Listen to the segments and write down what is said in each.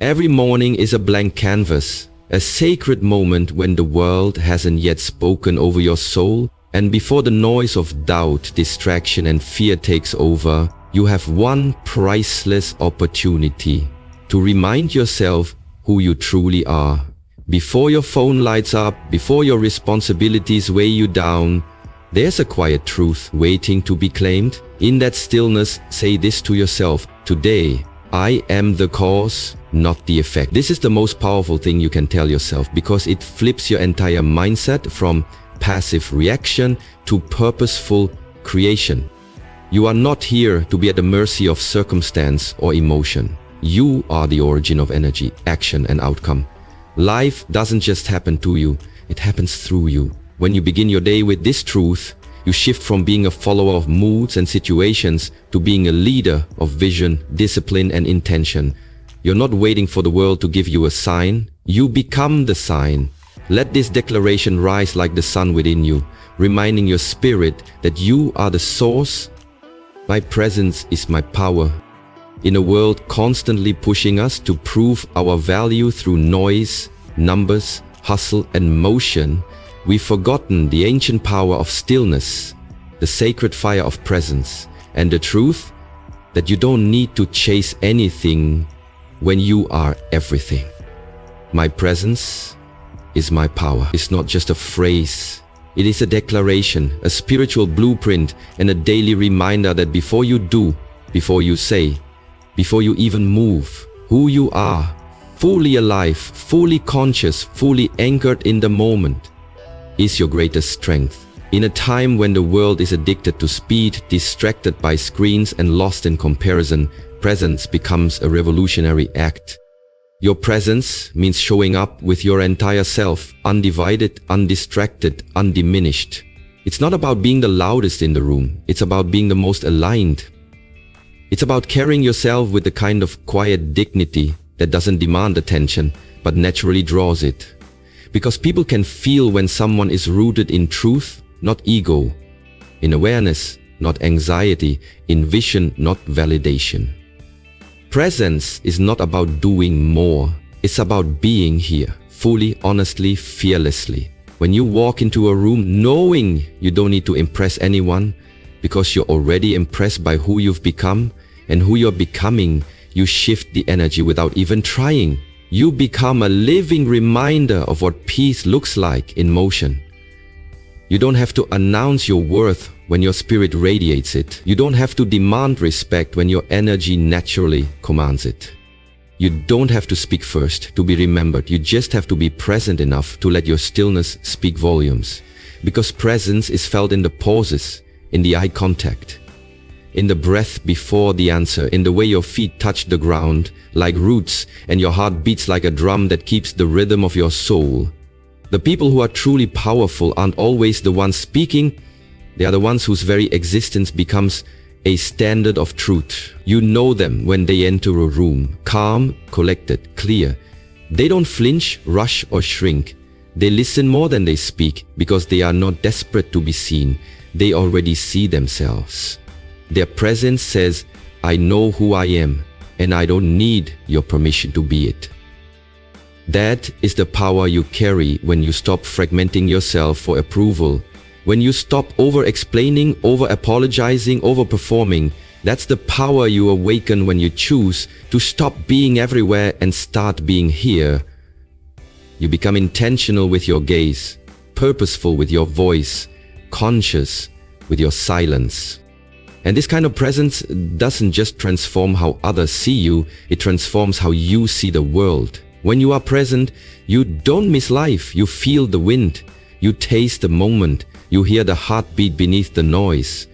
Every morning is a blank canvas, a sacred moment when the world hasn't yet spoken over your soul, and before the noise of doubt, distraction and fear takes over, you have one priceless opportunity to remind yourself who you truly are. Before your phone lights up, before your responsibilities weigh you down, there's a quiet truth waiting to be claimed. In that stillness, say this to yourself: today, I am the cause, not the effect. This is the most powerful thing you can tell yourself, because it flips your entire mindset from passive reaction to purposeful creation. You are not here to be at the mercy of circumstance or emotion. You are the origin of energy, action and outcome. Life doesn't just happen to you, it happens through you. When you begin your day with this truth, you shift from being a follower of moods and situations to being a leader of vision, discipline and intention. You're not waiting for the world to give you a sign, you become the sign. Let this declaration rise like the sun within you, reminding your spirit that you are the source. My presence is my power. In a world constantly pushing us to prove our value through noise, numbers, hustle and motion, we've forgotten the ancient power of stillness, the sacred fire of presence, and the truth that you don't need to chase anything when you are everything. My presence is my power. It's not just a phrase. It is a declaration, a spiritual blueprint, and a daily reminder that before you do, before you say, before you even move, who you are, fully alive, fully conscious, fully anchored in the moment, is your greatest strength. In a time when the world is addicted to speed, distracted by screens and lost in comparison, presence becomes a revolutionary act. Your presence means showing up with your entire self, undivided, undistracted, undiminished. It's not about being the loudest in the room, it's about being the most aligned. It's about carrying yourself with the kind of quiet dignity that doesn't demand attention, but naturally draws it. Because people can feel when someone is rooted in truth, not ego, in awareness, not anxiety, in vision, not validation. Presence is not about doing more, it's about being here, fully, honestly, fearlessly. When you walk into a room knowing you don't need to impress anyone, because you're already impressed by who you've become and who you're becoming, you shift the energy without even trying. You become a living reminder of what peace looks like in motion. You don't have to announce your worth when your spirit radiates it. You don't have to demand respect when your energy naturally commands it. You don't have to speak first to be remembered. You just have to be present enough to let your stillness speak volumes. Because presence is felt in the pauses, in the eye contact, in the breath before the answer, in the way your feet touch the ground like roots and your heart beats like a drum that keeps the rhythm of your soul. The people who are truly powerful aren't always the ones speaking, they are the ones whose very existence becomes a standard of truth. You know them when they enter a room, calm, collected, clear. They don't flinch, rush or shrink. They listen more than they speak because they are not desperate to be seen. They already see themselves. Their presence says, I know who I am and I don't need your permission to be it. That is the power you carry when you stop fragmenting yourself for approval. When you stop over-explaining, over-apologizing, over-performing. That's the power you awaken when you choose to stop being everywhere and start being here. You become intentional with your gaze, purposeful with your voice, conscious with your silence. And this kind of presence doesn't just transform how others see you, it transforms how you see the world. When you are present, you don't miss life, you feel the wind, you taste the moment, you hear the heartbeat beneath the noise.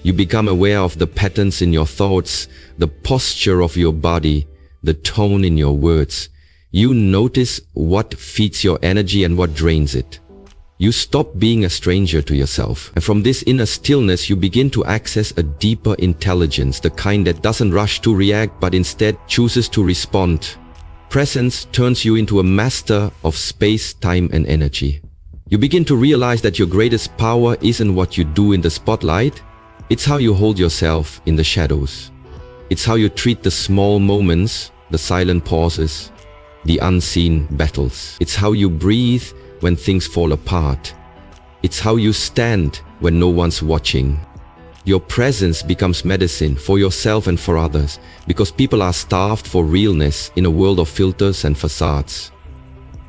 You become aware of the patterns in your thoughts, the posture of your body, the tone in your words. You notice what feeds your energy and what drains it. You stop being a stranger to yourself. And from this inner stillness, you begin to access a deeper intelligence, the kind that doesn't rush to react, but instead chooses to respond. Presence turns you into a master of space, time, and energy. You begin to realize that your greatest power isn't what you do in the spotlight, it's how you hold yourself in the shadows. It's how you treat the small moments the silent pauses, the unseen battles. It's how you breathe when things fall apart. It's how you stand when no one's watching. Your presence becomes medicine for yourself and for others, because people are starved for realness in a world of filters and facades.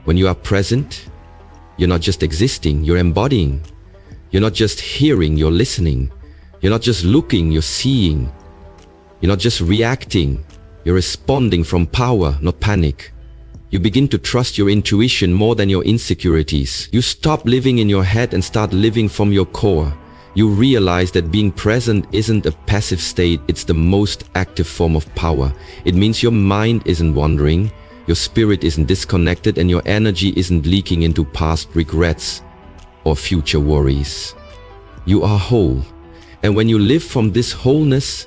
When you are present, you're not just existing, you're embodying. You're not just hearing, you're listening. You're not just looking, you're seeing. You're not just reacting, you're responding from power, not panic. You begin to trust your intuition more than your insecurities. You stop living in your head and start living from your core. You realize that being present isn't a passive state, it's the most active form of power. It means your mind isn't wandering, your spirit isn't disconnected, and your energy isn't leaking into past regrets or future worries. You are whole. And when you live from this wholeness,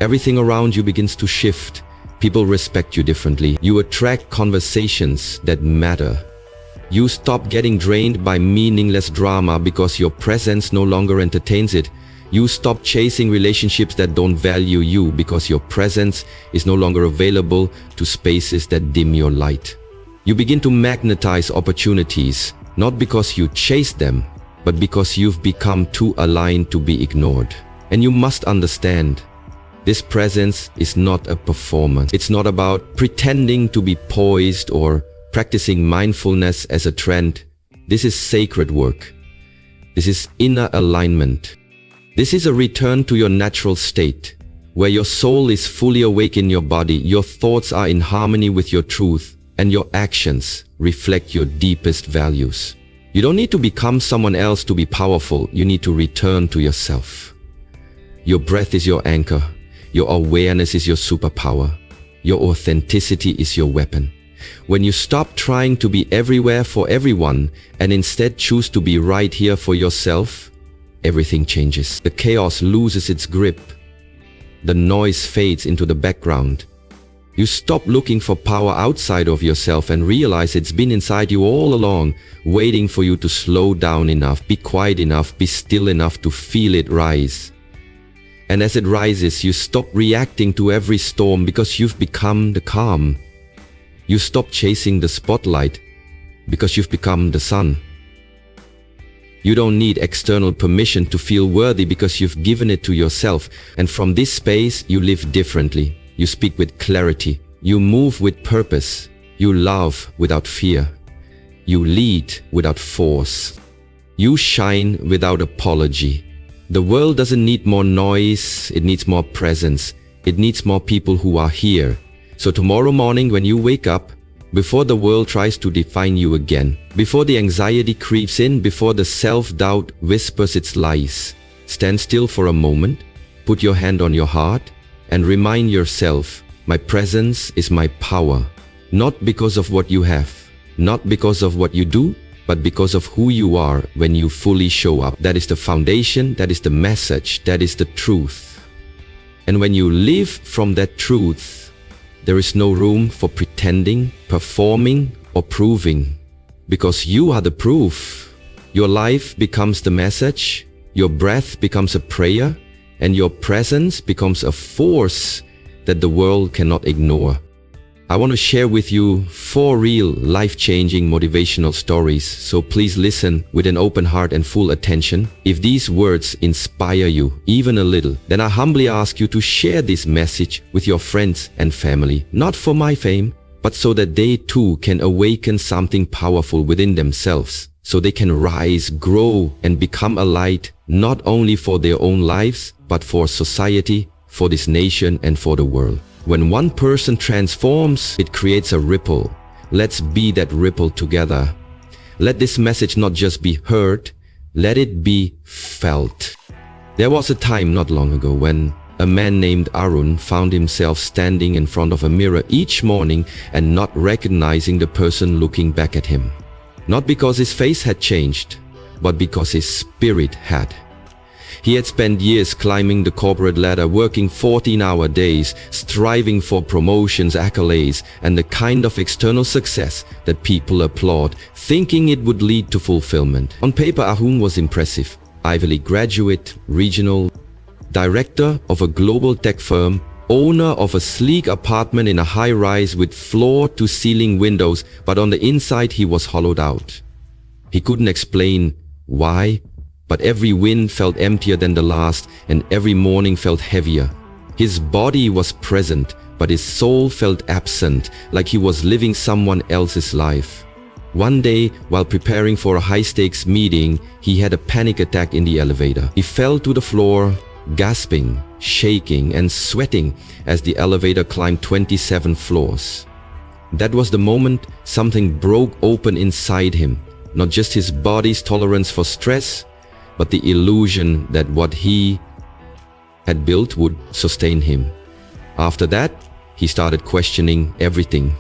everything around you begins to shift. People respect you differently. You attract conversations that matter. You stop getting drained by meaningless drama because your presence no longer entertains it. You stop chasing relationships that don't value you because your presence is no longer available to spaces that dim your light. You begin to magnetize opportunities, not because you chase them, but because you've become too aligned to be ignored. And you must understand, this presence is not a performance. It's not about pretending to be poised or practicing mindfulness as a trend. This is sacred work. This is inner alignment. This is a return to your natural state, where your soul is fully awake in your body, your thoughts are in harmony with your truth, and your actions reflect your deepest values. You don't need to become someone else to be powerful. You need to return to yourself. Your breath is your anchor. Your awareness is your superpower. Your authenticity is your weapon. When you stop trying to be everywhere for everyone and instead choose to be right here for yourself, everything changes. The chaos loses its grip. The noise fades into the background. You stop looking for power outside of yourself and realize it's been inside you all along, waiting for you to slow down enough, be quiet enough, be still enough to feel it rise. And as it rises, you stop reacting to every storm because you've become the calm. You stop chasing the spotlight because you've become the sun. You don't need external permission to feel worthy because you've given it to yourself. And from this space, you live differently. You speak with clarity. You move with purpose. You love without fear. You lead without force. You shine without apology. The world doesn't need more noise, it needs more presence. It needs more people who are here. So tomorrow morning when you wake up, before the world tries to define you again, before the anxiety creeps in, before the self-doubt whispers its lies, stand still for a moment, put your hand on your heart, and remind yourself, my presence is my power. Not because of what you have, not because of what you do, but because of who you are when you fully show up. That is the foundation, that is the message, that is the truth. And when you live from that truth, there is no room for pretending, performing, or proving. Because you are the proof. Your life becomes the message, your breath becomes a prayer, and your presence becomes a force that the world cannot ignore. I want to share with you 4 real life-changing motivational stories, so please listen with an open heart and full attention. If these words inspire you even a little, then I humbly ask you to share this message with your friends and family, not for my fame, but so that they too can awaken something powerful within themselves, so they can rise, grow, and become a light, not only for their own lives, but for society, for this nation, and for the world. When one person transforms, it creates a ripple. Let's be that ripple together. Let this message not just be heard, let it be felt. There was a time not long ago when a man named Arun found himself standing in front of a mirror each morning and not recognizing the person looking back at him. Not because his face had changed, but because his spirit had. He had spent years climbing the corporate ladder, working 14-hour days, striving for promotions, accolades, and the kind of external success that people applaud, thinking it would lead to fulfillment. On paper, Arun was impressive. Ivy League graduate, regional director of a global tech firm, owner of a sleek apartment in a high-rise with floor-to-ceiling windows, but on the inside he was hollowed out. He couldn't explain why, but every wind felt emptier than the last, and every morning felt heavier. His body was present, but his soul felt absent, like he was living someone else's life. One day, while preparing for a high-stakes meeting, he had a panic attack in the elevator. He fell to the floor, gasping, shaking, and sweating as the elevator climbed 27 floors. That was the moment something broke open inside him, not just his body's tolerance for stress, but the illusion that what he had built would sustain him. After that, he started questioning everything.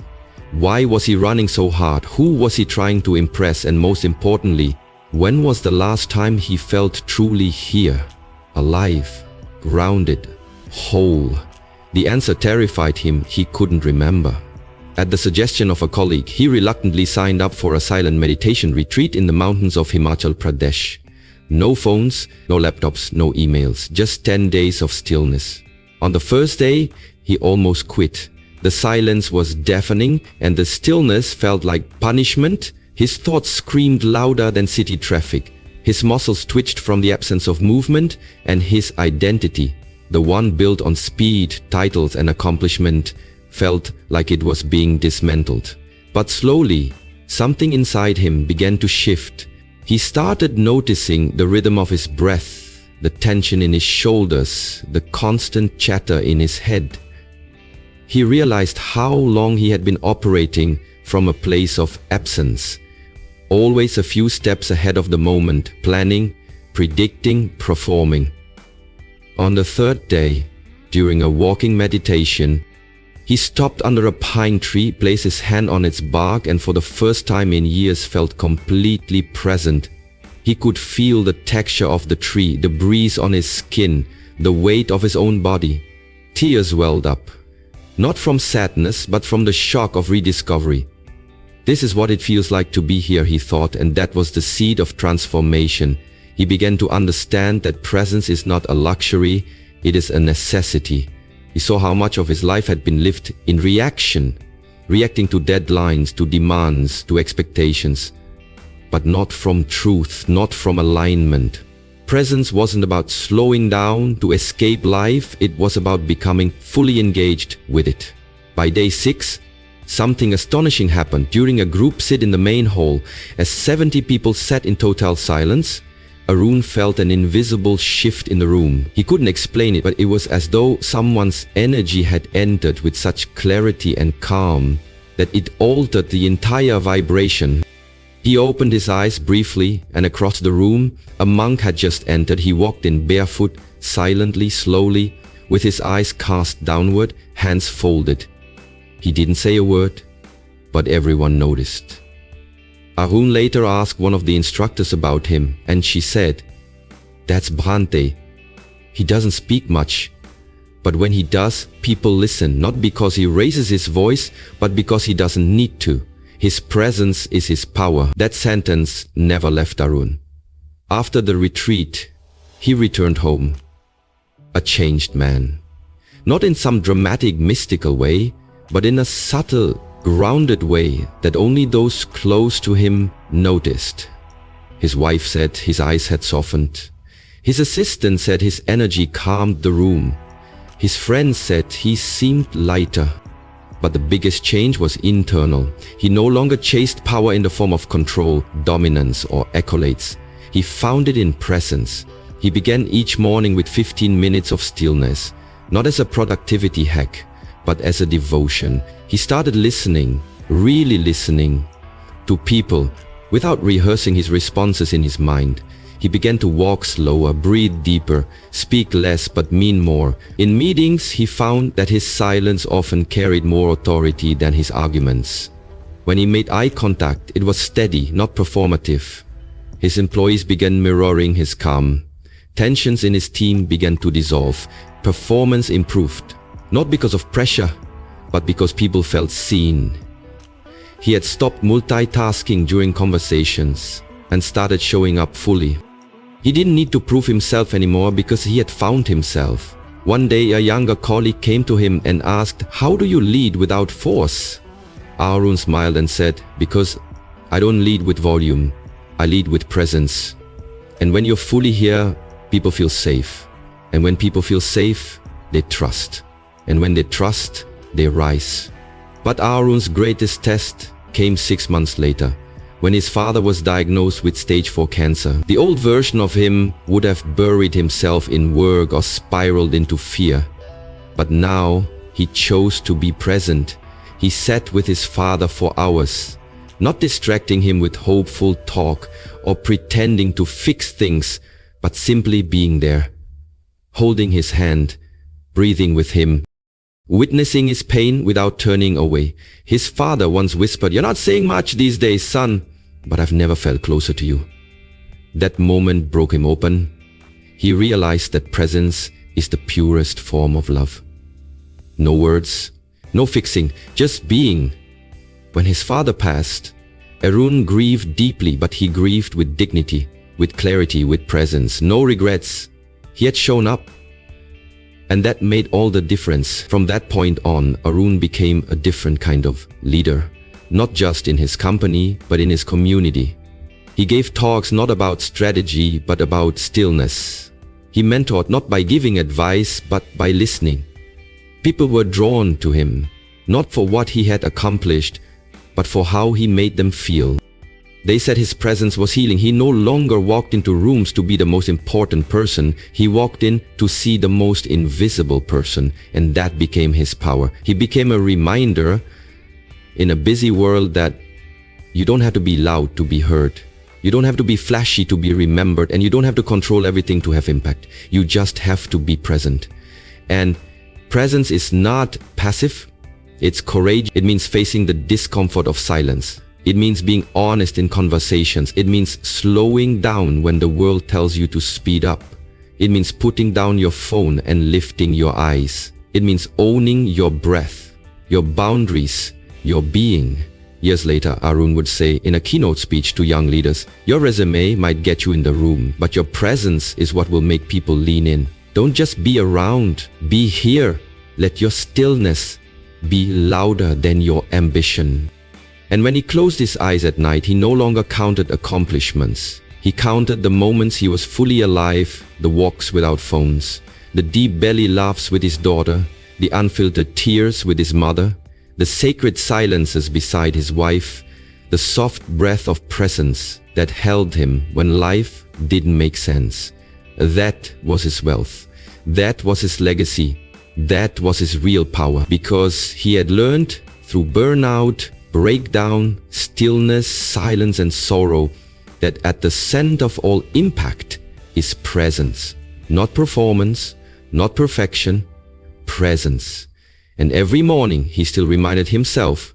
Why was he running so hard? Who was he trying to impress? And most importantly, when was the last time he felt truly here, alive, grounded, whole? The answer terrified him. He couldn't remember. At the suggestion of a colleague, he reluctantly signed up for a silent meditation retreat in the mountains of Himachal Pradesh. No phones, no laptops, no emails, just 10 days of stillness. On the first day, he almost quit. The silence was deafening and the stillness felt like punishment. His thoughts screamed louder than city traffic. His muscles twitched from the absence of movement, and his identity, the one built on speed, titles, and accomplishment, felt like it was being dismantled. But slowly, something inside him began to shift. He started noticing the rhythm of his breath, the tension in his shoulders, the constant chatter in his head. He realized how long he had been operating from a place of absence, always a few steps ahead of the moment, planning, predicting, performing. On the third day, during a walking meditation, he stopped under a pine tree, placed his hand on its bark, and for the first time in years felt completely present. He could feel the texture of the tree, the breeze on his skin, the weight of his own body. Tears welled up. Not from sadness, but from the shock of rediscovery. This is what it feels like to be here, he thought, and that was the seed of transformation. He began to understand that presence is not a luxury, it is a necessity. He saw how much of his life had been lived in reaction, reacting to deadlines, to demands, to expectations, but not from truth, not from alignment. Presence wasn't about slowing down to escape life, it was about becoming fully engaged with it. By day 6, something astonishing happened. During a group sit in the main hall, as 70 people sat in total silence, Arun felt an invisible shift in the room. He couldn't explain it, but it was as though someone's energy had entered with such clarity and calm that it altered the entire vibration. He opened his eyes briefly, and across the room, a monk had just entered. He walked in barefoot, silently, slowly, with his eyes cast downward, hands folded. He didn't say a word, but everyone noticed. Arun later asked one of the instructors about him, and she said, "That's Bhante. He doesn't speak much, but when he does, people listen, not because he raises his voice, but because he doesn't need to. His presence is his power." That sentence never left Arun. After the retreat, he returned home, a changed man. Not in some dramatic, mystical way, but in a subtle, grounded way that only those close to him noticed. His wife said his eyes had softened. His assistant said his energy calmed the room. His friends said he seemed lighter. But the biggest change was internal. He no longer chased power in the form of control, dominance, or accolades. He found it in presence. He began each morning with 15 minutes of stillness, not as a productivity hack, but as a devotion. He started listening, really listening, to people without rehearsing his responses in his mind. He began to walk slower, breathe deeper, speak less but mean more. In meetings, he found that his silence often carried more authority than his arguments. When he made eye contact, it was steady, not performative. His employees began mirroring his calm. Tensions in his team began to dissolve. Performance improved, not because of pressure, but because people felt seen. He had stopped multitasking during conversations and started showing up fully. He didn't need to prove himself anymore because he had found himself. One day a younger colleague came to him and asked, "How do you lead without force?" Arun smiled and said, "Because I don't lead with volume, I lead with presence. And when you're fully here, people feel safe. And when people feel safe, they trust. And when they trust, they rise." But Arun's greatest test came 6 months later, when his father was diagnosed with stage 4 cancer. The old version of him would have buried himself in work or spiraled into fear. But now he chose to be present. He sat with his father for hours, not distracting him with hopeful talk or pretending to fix things, but simply being there, holding his hand, breathing with him, witnessing his pain without turning away. His father once whispered, "You're not saying much these days, son, but I've never felt closer to you." That moment broke him open. He realized that presence is the purest form of love. No words, no fixing, just being. When his father passed, Arun grieved deeply, but he grieved with dignity, with clarity, with presence. No regrets. He had shown up. And that made all the difference. From that point on, Arun became a different kind of leader, not just in his company, but in his community. He gave talks not about strategy, but about stillness. He mentored not by giving advice, but by listening. People were drawn to him, not for what he had accomplished, but for how he made them feel. They said his presence was healing. He no longer walked into rooms to be the most important person. He walked in to see the most invisible person, and that became his power. He became a reminder in a busy world that you don't have to be loud to be heard. You don't have to be flashy to be remembered, and you don't have to control everything to have impact. You just have to be present. And presence is not passive, it's courage. It means facing the discomfort of silence. It means being honest in conversations. It means slowing down when the world tells you to speed up. It means putting down your phone and lifting your eyes. It means owning your breath, your boundaries, your being. Years later, Arun would say in a keynote speech to young leaders, "Your resume might get you in the room, but your presence is what will make people lean in. Don't just be around, be here. Let your stillness be louder than your ambition." And when he closed his eyes at night, he no longer counted accomplishments. He counted the moments he was fully alive, the walks without phones, the deep belly laughs with his daughter, the unfiltered tears with his mother, the sacred silences beside his wife, the soft breath of presence that held him when life didn't make sense. That was his wealth. That was his legacy. That was his real power, because he had learned through burnout, breakdown, stillness, silence, and sorrow that at the center of all impact is presence. Not performance, not perfection, presence. And every morning he still reminded himself,